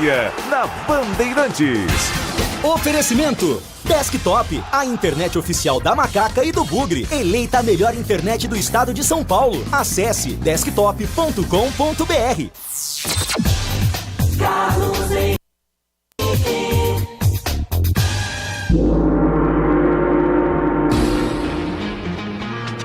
área, na Bandeirantes. Oferecimento Desktop, a internet oficial da Macaca e do Bugre. Eleita a melhor internet do estado de São Paulo. Acesse desktop.com.br.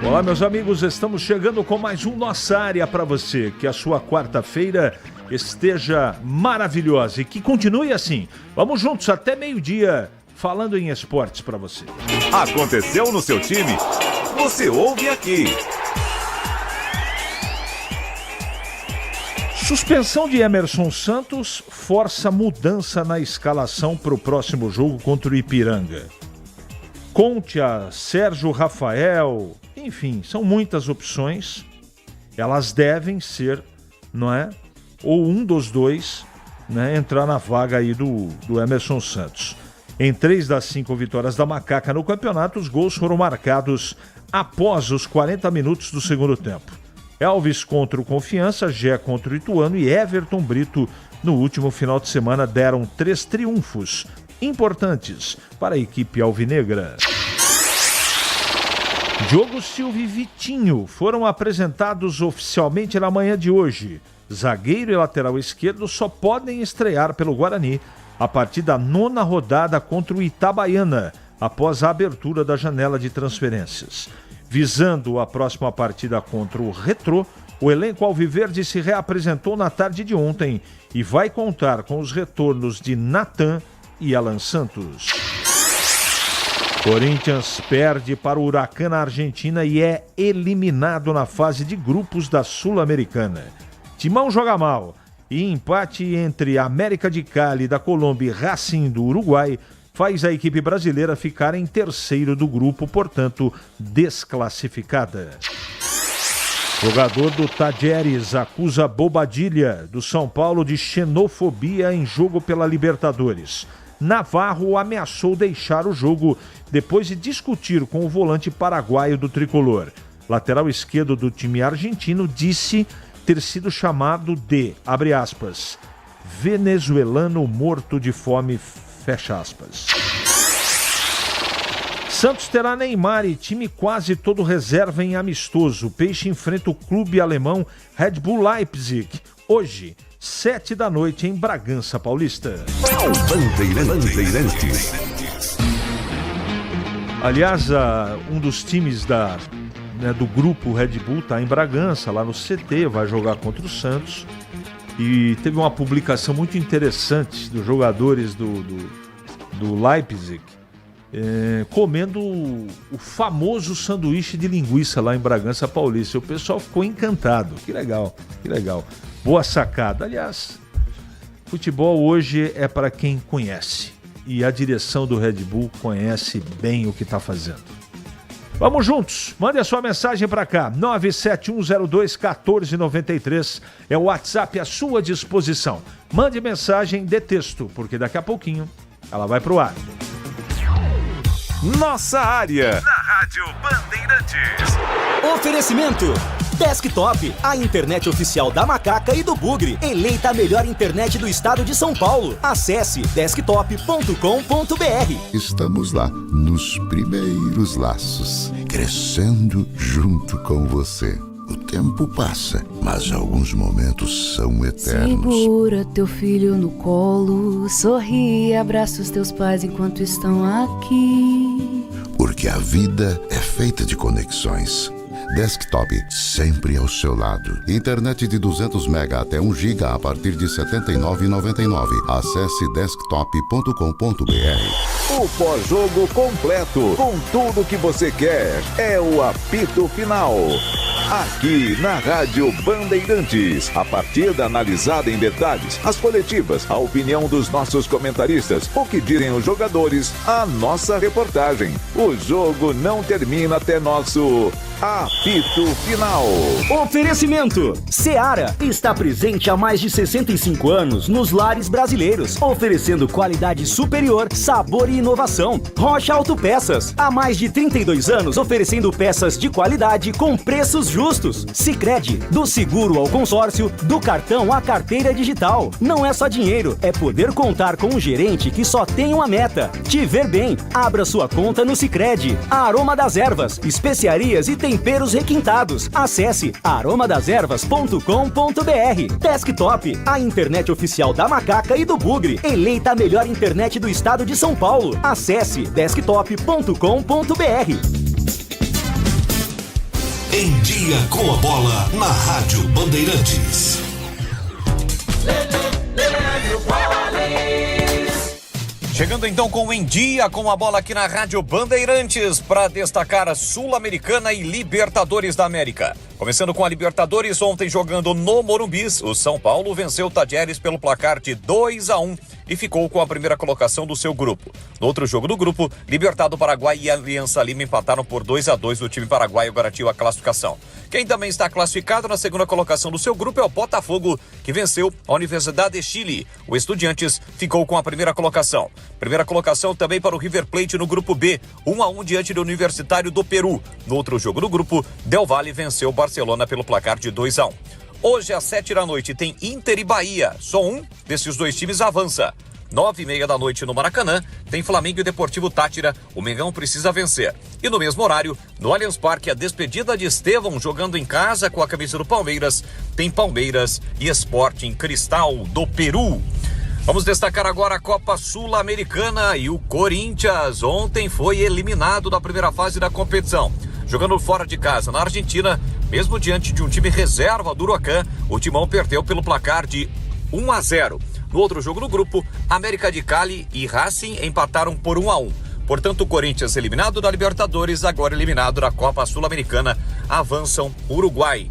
Olá, meus amigos, estamos chegando com mais um Nossa Área para você. Que a sua quarta-feira esteja maravilhosa e que continue assim. Vamos juntos até meio-dia, falando em esportes para você. Aconteceu no seu time? Você ouve aqui. Suspensão de Emerson Santos força mudança na escalação para o próximo jogo contra o Ipiranga. Conte-a, Sérgio Rafael, enfim, são muitas opções. Elas devem ser, não é? Ou um dos dois, né, entrar na vaga aí do Emerson Santos. Em 3 das 5 vitórias da Macaca no campeonato, os gols foram marcados após os 40 minutos do segundo tempo. Elvis contra o Confiança, Gé contra o Ituano e Everton Brito no último final de semana deram 3 triunfos importantes para a equipe alvinegra. Diogo Silva e Vitinho foram apresentados oficialmente na manhã de hoje. Zagueiro e lateral esquerdo só podem estrear pelo Guarani a partir da 9ª rodada contra o Itabaiana, após a abertura da janela de transferências. Visando a próxima partida contra o Retrô, o elenco alviverde se reapresentou na tarde de ontem e vai contar com os retornos de Natan e Alan Santos. Corinthians perde para o Huracan na Argentina e é eliminado na fase de grupos da Sul-Americana. Timão joga mal e empate entre América de Cali da Colômbia e Racing do Uruguai faz a equipe brasileira ficar em terceiro do grupo, portanto, desclassificada. Jogador do Tajeres acusa Bobadilha do São Paulo de xenofobia em jogo pela Libertadores. Navarro ameaçou deixar o jogo depois de discutir com o volante paraguaio do tricolor. Lateral esquerdo do time argentino disse ter sido chamado de, abre aspas, venezuelano morto de fome, fecha aspas. Santos terá Neymar e time quase todo reserva em amistoso. Peixe enfrenta o clube alemão Red Bull Leipzig hoje, 7 da noite em Bragança Paulista. Bandeirantes. Aliás, um dos times do grupo Red Bull está em Bragança, lá no CT, vai jogar contra o Santos. E teve uma publicação muito interessante dos jogadores do Leipzig comendo o famoso sanduíche de linguiça lá em Bragança Paulista. O pessoal ficou encantado. Que legal, que legal. Boa sacada. Aliás, futebol hoje é para quem conhece. E a direção do Red Bull conhece bem o que está fazendo. Vamos juntos. Mande a sua mensagem para cá. 971021493 é o WhatsApp à sua disposição. Mande mensagem de texto, porque daqui a pouquinho ela vai pro ar. Nossa Área, na Rádio Bandeirantes. Oferecimento Desktop, a internet oficial da Macaca e do Bugre. Eleita a melhor internet do estado de São Paulo. Acesse desktop.com.br. Estamos lá, nos primeiros laços, crescendo junto com você. O tempo passa, mas alguns momentos são eternos. Segura teu filho no colo, sorri e abraça os teus pais enquanto estão aqui. Porque a vida é feita de conexões. Desktop, sempre ao seu lado. Internet de 200 MB até 1 GB a partir de R$ 79,99. Acesse desktop.com.br. O pós-jogo completo, com tudo que você quer, é o apito final. Aqui na Rádio Bandeirantes, a partida analisada em detalhes, as coletivas, a opinião dos nossos comentaristas, o que dizem os jogadores, a nossa reportagem. O jogo não termina até nosso apito final. Oferecimento Seara está presente há mais de 65 anos nos lares brasileiros, oferecendo qualidade superior, sabor e inovação. Rocha Autopeças, há mais de 32 anos oferecendo peças de qualidade com preços juros justos. Sicredi, do seguro ao consórcio, do cartão à carteira digital. Não é só dinheiro, é poder contar com um gerente que só tem uma meta: te ver bem. Abra sua conta no Sicredi. Aroma das Ervas, especiarias e temperos requintados. Acesse aromadeservas.com.br. Desktop, a internet oficial da Macaca e do Bugre. Eleita a melhor internet do estado de São Paulo. Acesse desktop.com.br. Em Dia com a Bola, na Rádio Bandeirantes. Chegando então com o Em Dia com a Bola aqui na Rádio Bandeirantes para destacar a Sul-Americana e Libertadores da América. Começando com a Libertadores, ontem jogando no Morumbi, o São Paulo venceu o Tajeres pelo placar de 2-1 e ficou com a primeira colocação do seu grupo. No outro jogo do grupo, Libertad do Paraguai e Aliança Lima empataram por 2-2. O time paraguaio garantiu a classificação. Quem também está classificado na segunda colocação do seu grupo é o Botafogo, que venceu a Universidade de Chile. O Estudiantes ficou com a primeira colocação. Primeira colocação também para o River Plate no grupo B, 1-1 diante do Universitário do Peru. No outro jogo do grupo, Del Valle venceu o Barcelona pelo placar de 2-1. Hoje às 7h tem Inter e Bahia. Só um desses dois times avança. 9h30 no Maracanã, tem Flamengo e Deportivo Táchira. O Mengão precisa vencer. E no mesmo horário, no Allianz Parque, a despedida de Estevão jogando em casa com a camisa do Palmeiras. Tem Palmeiras e Sporting Cristal do Peru. Vamos destacar agora a Copa Sul-Americana e o Corinthians ontem foi eliminado da primeira fase da competição. Jogando fora de casa na Argentina, mesmo diante de um time reserva do Huracan, o Timão perdeu pelo placar de 1-0. No outro jogo do grupo, América de Cali e Racing empataram por 1-1. Portanto, o Corinthians eliminado da Libertadores, agora eliminado da Copa Sul-Americana, avançam Uruguai.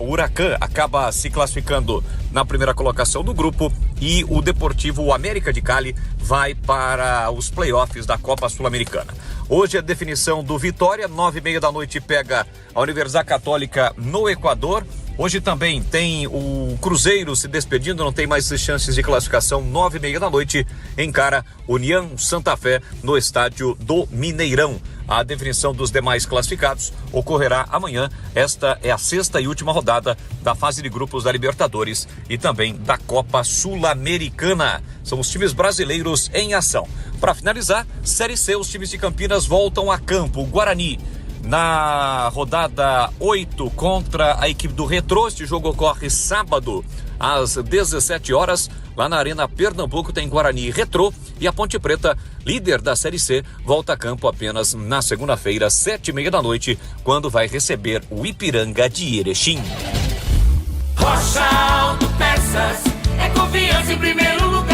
O Huracan acaba se classificando na primeira colocação do grupo e o Deportivo, o América de Cali, vai para os playoffs da Copa Sul-Americana. Hoje a definição do Vitória, 9h30 pega a Universidade Católica no Equador. Hoje também tem o Cruzeiro se despedindo, não tem mais chances de classificação. 9h30 encara União Santa Fé no estádio do Mineirão. A definição dos demais classificados ocorrerá amanhã. Esta é a sexta e última rodada da fase de grupos da Libertadores e também da Copa Sul-Americana. São os times brasileiros em ação. Para finalizar, Série C, os times de Campinas voltam a campo. O Guarani na rodada 8 contra a equipe do Retrô. Este jogo ocorre sábado às 17h, lá na Arena Pernambuco. Tem Guarani e Retrô, e a Ponte Preta, líder da Série C, volta a campo apenas na segunda-feira, 7h30, quando vai receber o Ipiranga de Erechim. Rocha Autopeças, é confiança em primeiro lugar.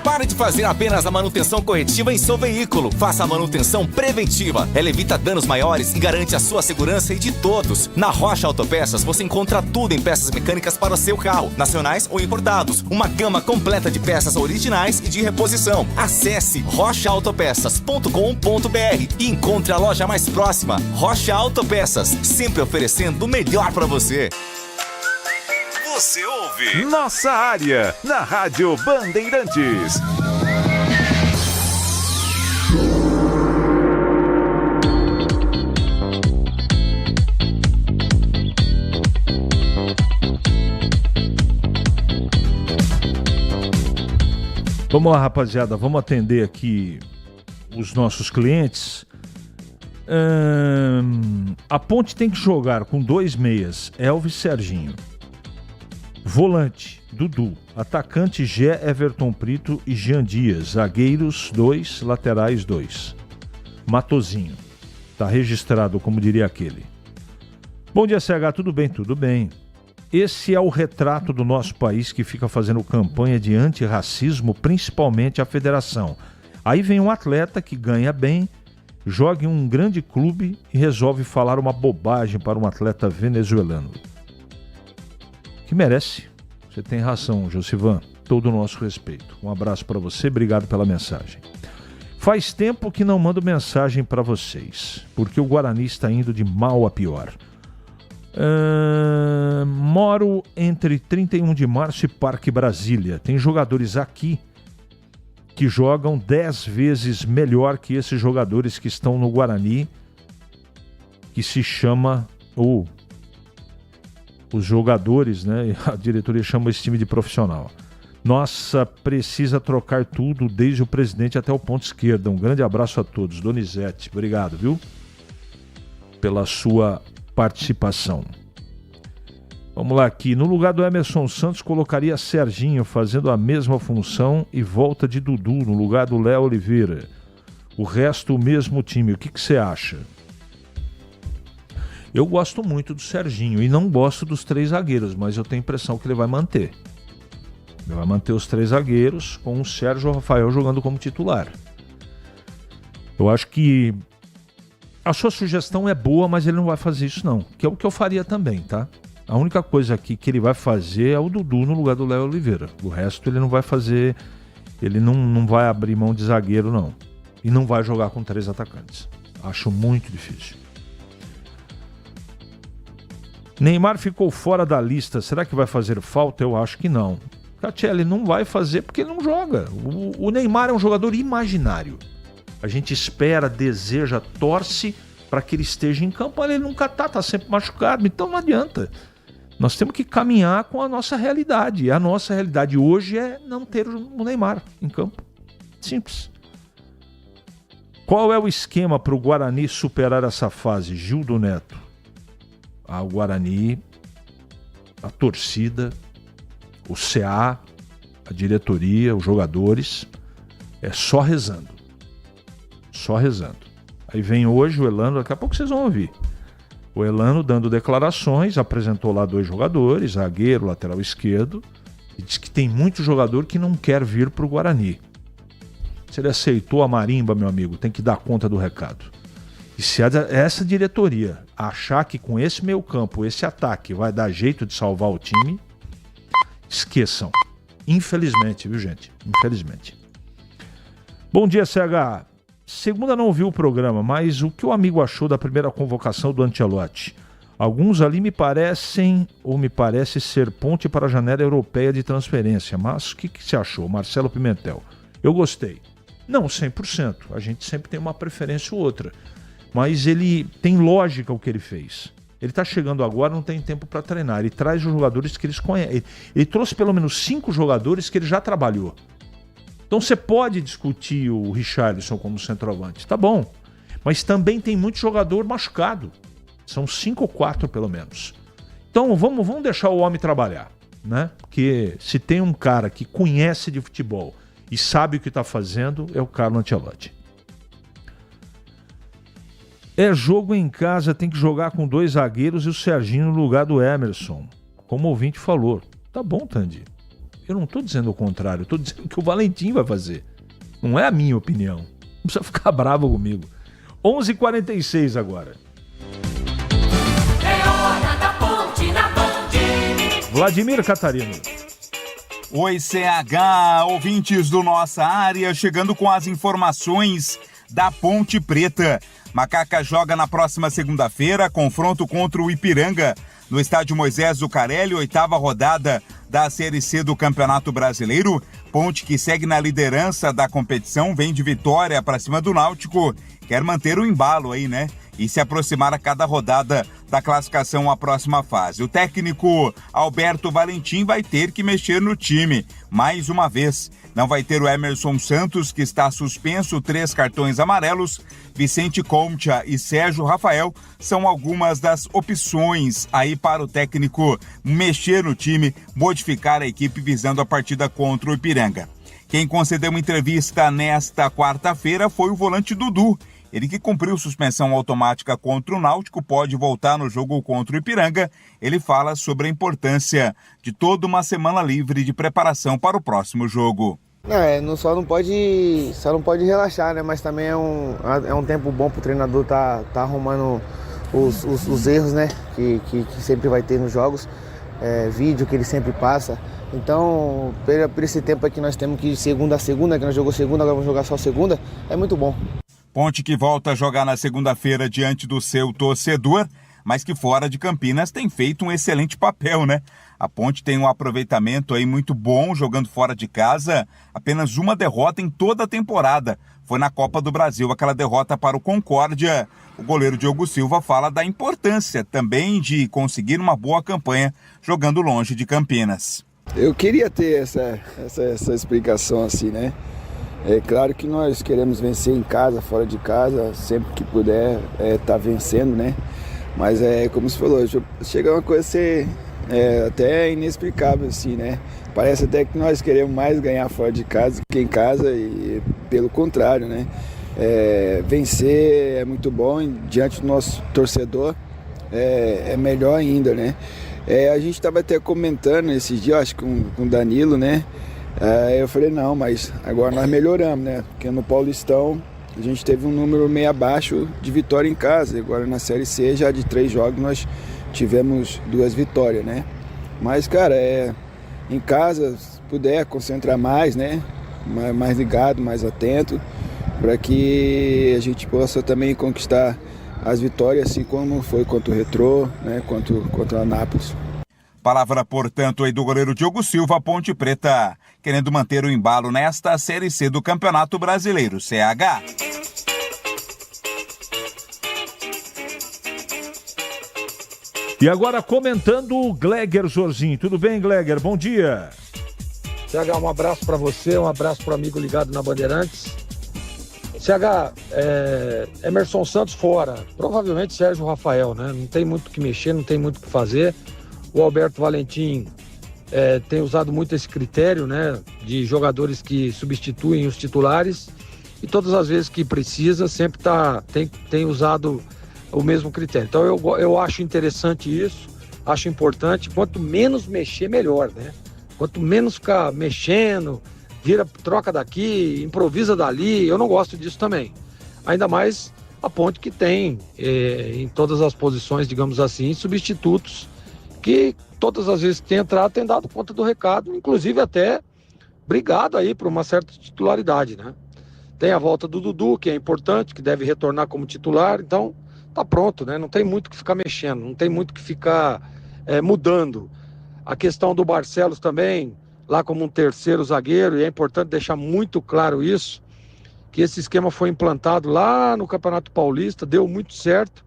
Pare de fazer apenas a manutenção corretiva em seu veículo. Faça a manutenção preventiva. Ela evita danos maiores e garante a sua segurança e de todos. Na Rocha Autopeças você encontra tudo em peças mecânicas para o seu carro, nacionais ou importados. Uma gama completa de peças originais e de reposição. Acesse rochaautopeças.com.br e encontre a loja mais próxima. Rocha Autopeças, sempre oferecendo o melhor para você. Você ouve Nossa Área, na Rádio Bandeirantes. Vamos lá, rapaziada, vamos atender aqui os nossos clientes. A Ponte tem que jogar com 2 meias, Elvis e Serginho. Volante, Dudu. Atacante, Gé, Everton Prito e Jean Dias. Zagueiros, 2. Laterais, 2. Matozinho. Tá registrado, como diria aquele. Bom dia, CH. Tudo bem? Tudo bem. Esse é o retrato do nosso país que fica fazendo campanha de antirracismo, principalmente a federação. Aí vem um atleta que ganha bem, joga em um grande clube e resolve falar uma bobagem para um atleta venezuelano. Que merece. Você tem razão, Josivan. Todo o nosso respeito. Um abraço para você, obrigado pela mensagem. Faz tempo que não mando mensagem para vocês, porque o Guarani está indo de mal a pior. Moro entre 31 de março e Parque Brasília. Tem jogadores aqui que jogam 10 vezes melhor que esses jogadores que estão no Guarani, que se chama os jogadores, né? A diretoria chama esse time de profissional. Nossa, precisa trocar tudo, desde o presidente até o ponto esquerda. Um grande abraço a todos. Donizete, obrigado, viu? Pela sua participação. Vamos lá aqui. No lugar do Emerson Santos, colocaria Serginho fazendo a mesma função e volta de Dudu no lugar do Léo Oliveira. O resto, o mesmo time. O que você acha? Eu gosto muito do Serginho e não gosto dos 3 zagueiros, mas eu tenho a impressão que ele vai manter. Ele vai manter os 3 zagueiros com o Sérgio Rafael jogando como titular. Eu acho que a sua sugestão é boa, mas ele não vai fazer isso não, que é o que eu faria também, tá? A única coisa aqui que ele vai fazer é o Dudu no lugar do Léo Oliveira. O resto ele não vai fazer, ele não vai abrir mão de zagueiro não. E não vai jogar com 3 atacantes. Acho muito difícil. Neymar ficou fora da lista. Será que vai fazer falta? Eu acho que não. Catielli, não vai fazer porque ele não joga. O Neymar é um jogador imaginário. A gente espera, deseja, torce para que ele esteja em campo. Ele nunca está sempre machucado. Então não adianta. Nós temos que caminhar com a nossa realidade. E a nossa realidade hoje é não ter o Neymar em campo. Simples. Qual é o esquema para o Guarani superar essa fase? Gildo Neto. O Guarani, a torcida, o CA, a diretoria, os jogadores, é só rezando. Só rezando. Aí vem hoje o Elano, daqui a pouco vocês vão ouvir. O Elano dando declarações, apresentou lá 2 jogadores, zagueiro, lateral esquerdo, e diz que tem muito jogador que não quer vir para o Guarani. Se ele aceitou a marimba, meu amigo, tem que dar conta do recado. E se essa diretoria achar que com esse meio campo, esse ataque vai dar jeito de salvar o time, esqueçam. Infelizmente, viu, gente? Infelizmente. Bom dia, CH. Segunda não ouviu o programa, mas o que o amigo achou da primeira convocação do Ancelotti? Alguns ali me parece ser ponte para a janela europeia de transferência. Mas o que você achou, Marcelo Pimentel? Eu gostei. Não 100%. A gente sempre tem uma preferência ou outra. Mas ele tem lógica o que ele fez. Ele está chegando agora, não tem tempo para treinar. Ele traz os jogadores que eles conhecem. Ele trouxe pelo menos 5 jogadores que ele já trabalhou. Então você pode discutir o Richarlison como centroavante. Tá bom. Mas também tem muito jogador machucado. São 5 ou 4 pelo menos. Então vamos deixar o homem trabalhar, né? Porque se tem um cara que conhece de futebol e sabe o que está fazendo, é o Carlo Ancelotti. É jogo em casa, tem que jogar com 2 zagueiros e o Serginho no lugar do Emerson. Como o ouvinte falou. Tá bom, Tandy. Eu não estou dizendo o contrário, estou dizendo que o Valentim vai fazer. Não é a minha opinião. Não precisa ficar bravo comigo. 11h46 agora. É hora da Ponte na Band. Vladimir Catarino. Oi, CH, ouvintes do Nossa Área, chegando com as informações da Ponte Preta. Macaca joga na próxima segunda-feira, confronto contra o Ipiranga, no estádio Moisés Zucarelli, 8ª rodada da Série C do Campeonato Brasileiro. Ponte, que segue na liderança da competição, vem de vitória para cima do Náutico, quer manter o embalo aí, né? E se aproximar a cada rodada da classificação à próxima fase. O técnico Alberto Valentim vai ter que mexer no time, mais uma vez. Não vai ter o Emerson Santos, que está suspenso, 3 cartões amarelos. Vicente Concha e Sérgio Rafael são algumas das opções aí para o técnico mexer no time, modificar a equipe visando a partida contra o Ipiranga. Quem concedeu uma entrevista nesta quarta-feira foi o volante Dudu. Ele, que cumpriu suspensão automática contra o Náutico, pode voltar no jogo contra o Ipiranga. Ele fala sobre a importância de toda uma semana livre de preparação para o próximo jogo. Só não pode relaxar, né? Mas também é um tempo bom para o treinador tá arrumando os erros, né? Que sempre vai ter nos jogos, vídeo que ele sempre passa. Então, por esse tempo aqui nós temos que ir segunda a segunda, que nós jogamos segunda, agora vamos jogar só segunda, é muito bom. Ponte, que volta a jogar na segunda-feira diante do seu torcedor, mas que fora de Campinas tem feito um excelente papel, né? A Ponte tem um aproveitamento aí muito bom jogando fora de casa, apenas uma derrota em toda a temporada. Foi na Copa do Brasil, aquela derrota para o Concórdia. O goleiro Diogo Silva fala da importância também de conseguir uma boa campanha jogando longe de Campinas. Eu queria ter essa explicação assim, né? É claro que nós queremos vencer em casa, fora de casa, sempre que puder tá vencendo, né? Mas como você falou, chega uma coisa a ser até inexplicável assim, né? Parece até que nós queremos mais ganhar fora de casa que em casa e pelo contrário, né? Vencer é muito bom diante do nosso torcedor, é melhor ainda, né? A gente estava até comentando esses dias, acho que com o Danilo, né? Eu falei, não, mas agora nós melhoramos, né? Porque no Paulistão a gente teve um número meio abaixo de vitória em casa. Agora na Série C, já de 3 jogos, nós tivemos 2 vitórias, né? Mas, cara, em casa, se puder concentrar mais, né? Mais ligado, mais atento, para que a gente possa também conquistar as vitórias, assim como foi contra o Retrô, né? Contra o Anápolis. Palavra, portanto, aí do goleiro Diogo Silva, Ponte Preta, querendo manter o embalo nesta Série C do Campeonato Brasileiro, CH. E agora comentando o Gleger Zorzinho. Tudo bem, Gleger? Bom dia. CH, um abraço para você, um abraço para o amigo ligado na Bandeirantes. CH, Emerson Santos fora, provavelmente Sérgio Rafael, né? Não tem muito o que mexer, não tem muito o que fazer. O Alberto Valentim tem usado muito esse critério, né, de jogadores que substituem os titulares, e todas as vezes que precisa sempre tem usado o mesmo critério. Então eu acho interessante isso, acho importante. Quanto menos mexer, melhor, né? Quanto menos ficar mexendo, troca daqui, improvisa dali, eu não gosto disso também. Ainda mais a Ponte, que tem em todas as posições, digamos assim, substitutos que todas as vezes que tem entrado tem dado conta do recado, inclusive até brigado aí por uma certa titularidade, né? Tem a volta do Dudu, que é importante, que deve retornar como titular, então tá pronto, né? Não tem muito que ficar mexendo, não tem muito que ficar mudando. A questão do Barcelos também, lá como um terceiro zagueiro, e é importante deixar muito claro isso, que esse esquema foi implantado lá no Campeonato Paulista, deu muito certo,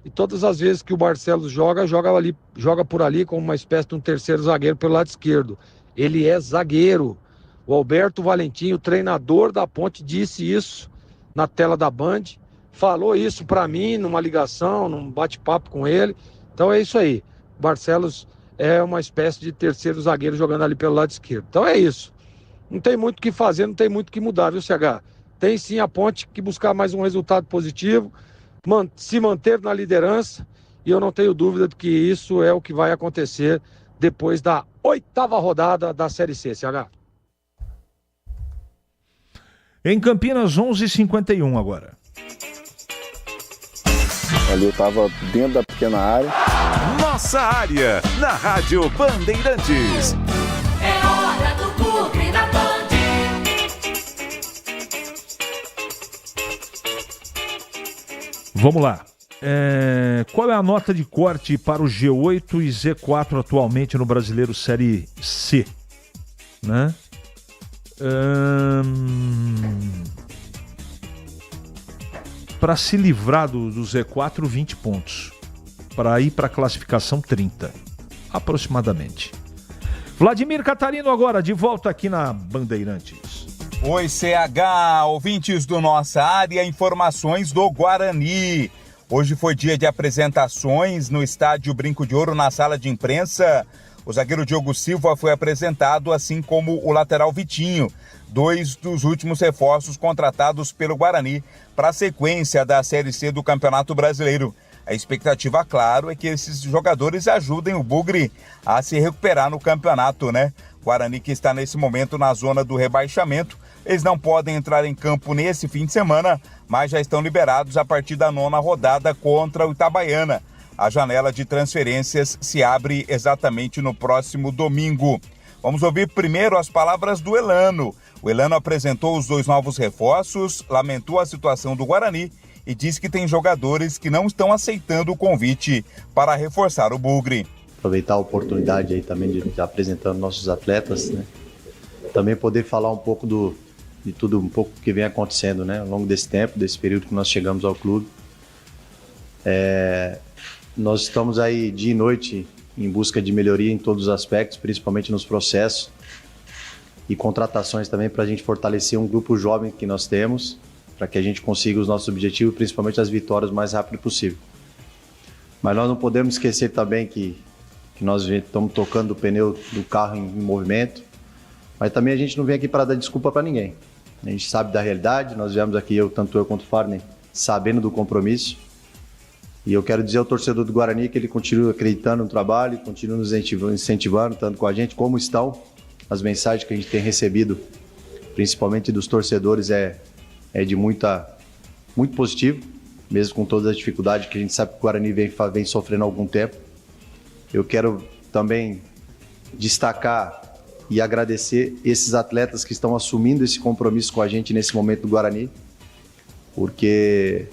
e todas as vezes que o Barcelos joga por ali como uma espécie de um terceiro zagueiro pelo lado esquerdo. Ele é zagueiro. O Alberto Valentim, o treinador da Ponte, disse isso na tela da Band, falou isso para mim numa ligação, num bate-papo com ele. Então é isso aí. O Barcelos é uma espécie de terceiro zagueiro jogando ali pelo lado esquerdo. Então é isso. Não tem muito o que fazer, não tem muito o que mudar, viu, CH? Tem sim a Ponte que buscar mais um resultado positivo, se manter na liderança, e eu não tenho dúvida de que isso é o que vai acontecer depois da 8ª rodada da Série C, CH. Em Campinas, 11h51 agora. Ali eu tava dentro da pequena área. Nossa área, na Rádio Bandeirantes. É hora do Bugre da Band. Vamos lá. Qual é a nota de corte para o G8 e Z4 atualmente no Brasileiro Série C? Né? Para se livrar do Z4, 20 pontos. Para ir para a classificação, 30. Aproximadamente. Vladimir Catarino agora, de volta aqui na Bandeirantes. Oi, CH, ouvintes do Nossa Área, informações do Guarani. Hoje foi dia de apresentações no estádio Brinco de Ouro, na sala de imprensa. O zagueiro Diogo Silva foi apresentado, assim como o lateral Vitinho, 2 dos últimos reforços contratados pelo Guarani para a sequência da Série C do Campeonato Brasileiro. A expectativa, claro, é que esses jogadores ajudem o Bugre a se recuperar no campeonato, né? Guarani, que está nesse momento na zona do rebaixamento. Eles não podem entrar em campo nesse fim de semana, mas já estão liberados a partir da 9ª rodada contra o Itabaiana. A janela de transferências se abre exatamente no próximo domingo. Vamos ouvir primeiro as palavras do Elano. O Elano apresentou os 2 novos reforços, lamentou a situação do Guarani e diz que tem jogadores que não estão aceitando o convite para reforçar o Bugre. Aproveitar a oportunidade aí também de estar apresentando nossos atletas, né? Também poder falar um pouco de tudo um pouco que vem acontecendo, né? Ao longo desse tempo, desse período que nós chegamos ao clube. Nós estamos aí dia e noite em busca de melhoria em todos os aspectos, principalmente nos processos e contratações também para a gente fortalecer um grupo jovem que nós temos, para que a gente consiga os nossos objetivos, principalmente as vitórias o mais rápido possível. Mas nós não podemos esquecer também que nós estamos tocando o pneu do carro em movimento, mas também a gente não vem aqui para dar desculpa para ninguém. A gente sabe da realidade, nós viemos aqui, tanto eu quanto o Farney, sabendo do compromisso. E eu quero dizer ao torcedor do Guarani que ele continua acreditando no trabalho, continua nos incentivando, tanto com a gente como estão. As mensagens que a gente tem recebido, principalmente dos torcedores, é de muito positivo, mesmo com todas as dificuldades que a gente sabe que o Guarani vem sofrendo há algum tempo. Eu quero também destacar e agradecer esses atletas que estão assumindo esse compromisso com a gente nesse momento do Guarani, porque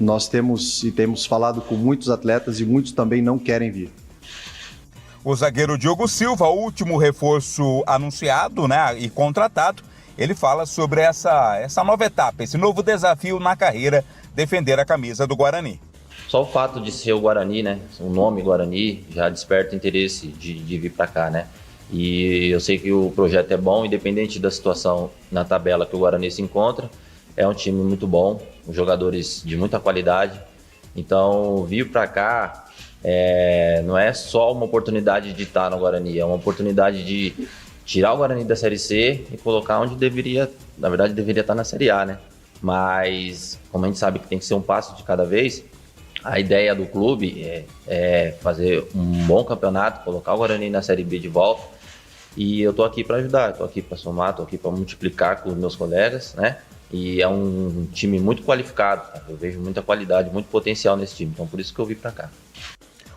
nós temos falado com muitos atletas e muitos também não querem vir. O zagueiro Diogo Silva, o último reforço anunciado, né, e contratado, ele fala sobre essa nova etapa, esse novo desafio na carreira, defender a camisa do Guarani. Só o fato de ser o Guarani, né, o nome Guarani, já desperta interesse de vir para cá, né? E eu sei que o projeto é bom, independente da situação na tabela que o Guarani se encontra, é um time muito bom, com jogadores de muita qualidade. Então, vir para cá não é só uma oportunidade de estar no Guarani, é uma oportunidade de tirar o Guarani da Série C e colocar onde deveria estar na Série A, né? Mas, como a gente sabe que tem que ser um passo de cada vez, a ideia do clube é fazer um bom campeonato, colocar o Guarani na Série B de volta. E eu tô aqui para ajudar, tô aqui para somar, tô aqui para multiplicar com os meus colegas, né? E é um time muito qualificado, cara. Eu vejo muita qualidade, muito potencial nesse time, então por isso que eu vim para cá.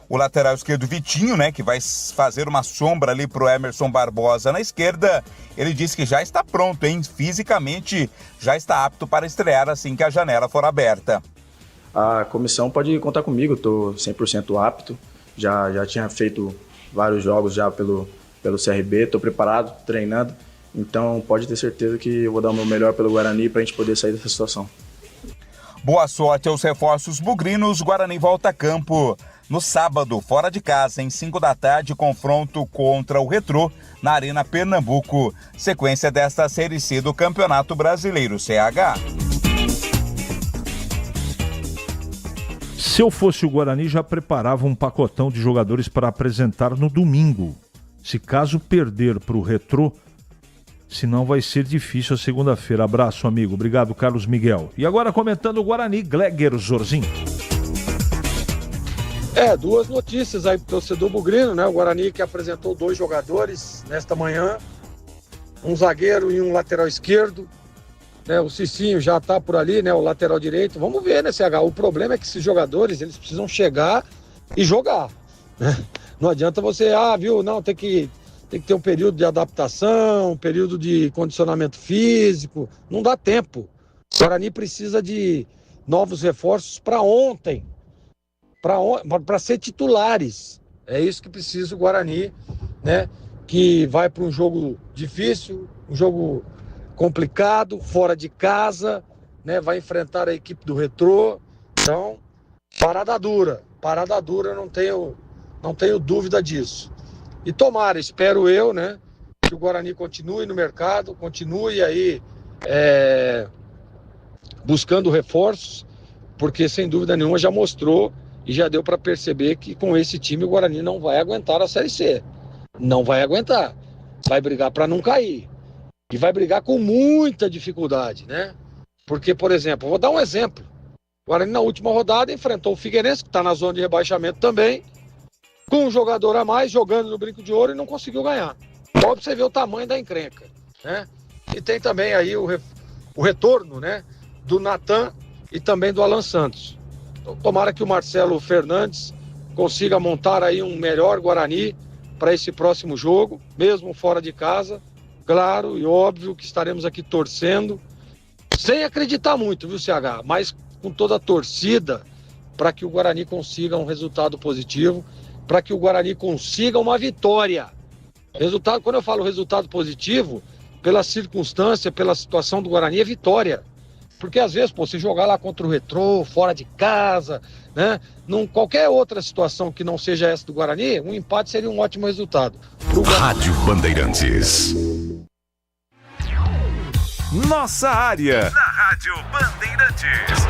O lateral esquerdo Vitinho, né, que vai fazer uma sombra ali pro Emerson Barbosa na esquerda, ele disse que já está pronto, hein? Fisicamente já está apto para estrear assim que a janela for aberta. A comissão pode contar comigo, estou 100% apto, já tinha feito vários jogos já pelo CRB, estou preparado, treinando, então pode ter certeza que eu vou dar o meu melhor pelo Guarani para a gente poder sair dessa situação. Boa sorte aos reforços bugrinos. Guarani volta a campo no sábado, fora de casa, em 5 da tarde, confronto contra o Retrô na Arena Pernambuco, sequência desta Série C do Campeonato Brasileiro CH. Se eu fosse o Guarani, já preparava um pacotão de jogadores para apresentar no domingo. Se caso perder para o Retrô, senão vai ser difícil a segunda-feira. Abraço, amigo. Obrigado, Carlos Miguel. E agora comentando o Guarani, Gleger Zorzinho. Duas notícias aí pro torcedor bugrino, né? O Guarani que apresentou 2 jogadores nesta manhã, um zagueiro e um lateral esquerdo, né? O Cicinho já tá por ali, né? O lateral direito. Vamos ver, né, CH? O problema é que esses jogadores, eles precisam chegar e jogar, né? Não adianta você, não, tem que ter um período de adaptação, um período de condicionamento físico, não dá tempo. O Guarani precisa de novos reforços para ontem, para ser titulares. É isso que precisa o Guarani, né? Que vai para um jogo difícil, um jogo complicado, fora de casa, né? Vai enfrentar a equipe do Retrô. Então, parada dura, não tenho dúvida disso. E tomara, espero eu, né? Que o Guarani continue no mercado, continue aí buscando reforços, porque sem dúvida nenhuma já mostrou e já deu para perceber que com esse time o Guarani não vai aguentar a Série C. Não vai aguentar. Vai brigar para não cair. E vai brigar com muita dificuldade, né? Porque, por exemplo, vou dar um exemplo. O Guarani na última rodada enfrentou o Figueirense, que está na zona de rebaixamento também, com um jogador a mais, jogando no brinco de ouro e não conseguiu ganhar. Pode você ver o tamanho da encrenca, né? E tem também aí o retorno, né, do Natan e também do Alan Santos. Então, tomara que o Marcelo Fernandes consiga montar aí um melhor Guarani para esse próximo jogo, mesmo fora de casa. Claro e óbvio que estaremos aqui torcendo, sem acreditar muito, viu, CH? Mas com toda a torcida para que o Guarani consiga um resultado positivo, para que o Guarani consiga uma vitória. Resultado, quando eu falo resultado positivo, pela circunstância, pela situação do Guarani, é vitória. Porque às vezes, você jogar lá contra o Retrô, fora de casa, né? Qualquer outra situação que não seja essa do Guarani, um empate seria um ótimo resultado. Rádio Bandeirantes. Nossa área. Na Rádio Bandeirantes.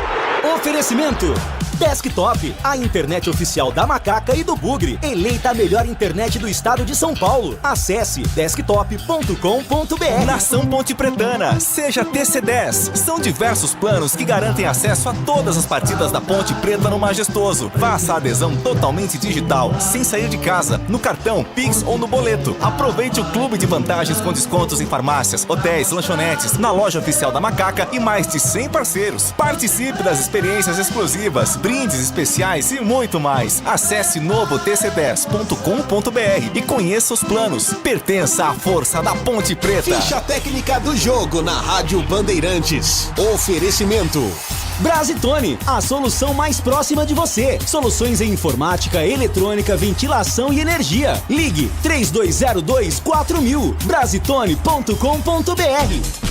Oferecimento Desktop, a internet oficial da Macaca e do Bugre, eleita a melhor internet do estado de São Paulo. Acesse desktop.com.br. Nação Ponte Pretana, seja TC10. São diversos planos que garantem acesso a todas as partidas da Ponte Preta no Majestoso. Faça a adesão totalmente digital, sem sair de casa, no cartão, Pix ou no boleto. Aproveite o clube de vantagens com descontos em farmácias, hotéis, lanchonetes, na loja oficial da Macaca e mais de 100 parceiros. Participe das experiências exclusivas, brindes especiais e muito mais. Acesse novotc10.com.br e conheça os planos. Pertença à força da Ponte Preta. Ficha técnica do jogo na Rádio Bandeirantes. Oferecimento Brasitone, a solução mais próxima de você. Soluções em informática, eletrônica, ventilação e energia. Ligue 3202-4000. Brasitone.com.br.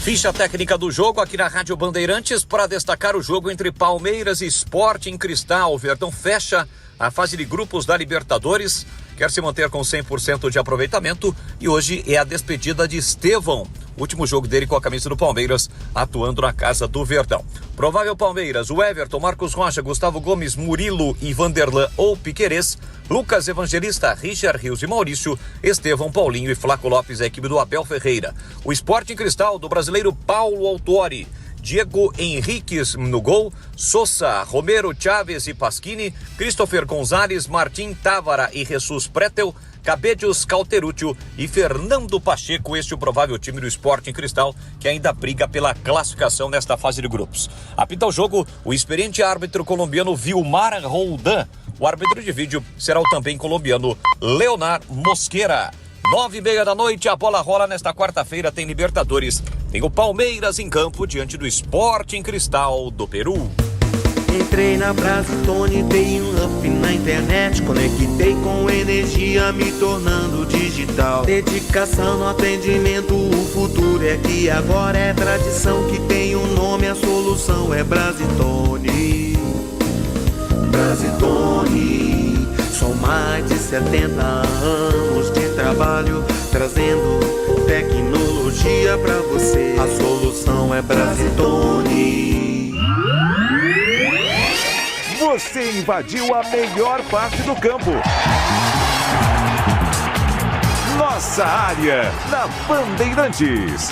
Ficha técnica do jogo aqui na Rádio Bandeirantes para destacar o jogo entre Palmeiras e Sporting Cristal. O Verdão fecha a fase de grupos da Libertadores, quer se manter com 100% de aproveitamento e hoje é a despedida de Estevão. Último jogo dele com a camisa do Palmeiras, atuando na casa do Verdão. Provável Palmeiras, o Everton, Marcos Rocha, Gustavo Gomes, Murilo e Vanderlan ou Piquerez, Lucas Evangelista, Richard Rios e Maurício, Estevão, Paulinho e Flaco Lopes, a equipe do Abel Ferreira. O Sporting Cristal, do brasileiro Paulo Autuori, Diego Henriques no gol, Sousa, Romero, Chaves e Pasquini, Christopher Gonzalez, Martim Távara e Jesus Pretel, Cabedios, Cauterúcio e Fernando Pacheco. Este é o provável time do Sporting Cristal, que ainda briga pela classificação nesta fase de grupos. Apita o jogo o experiente árbitro colombiano Vilmar Roldan. O árbitro de vídeo será o também colombiano Leonard Mosquera. 9:30 da noite, a bola rola nesta quarta-feira, tem Libertadores. Tem o Palmeiras em campo diante do Sporting Cristal do Peru. Entrei na Brasitone, dei um up na internet, conectei com energia, me tornando digital. Dedicação no atendimento, o futuro é aqui agora, é tradição que tem um nome, a solução é Brasitone. Brasitone, são mais de 70 anos de trabalho, trazendo tecnologia pra você. A solução é Brasitone. Você invadiu a melhor parte do campo. Nossa área, na Bandeirantes.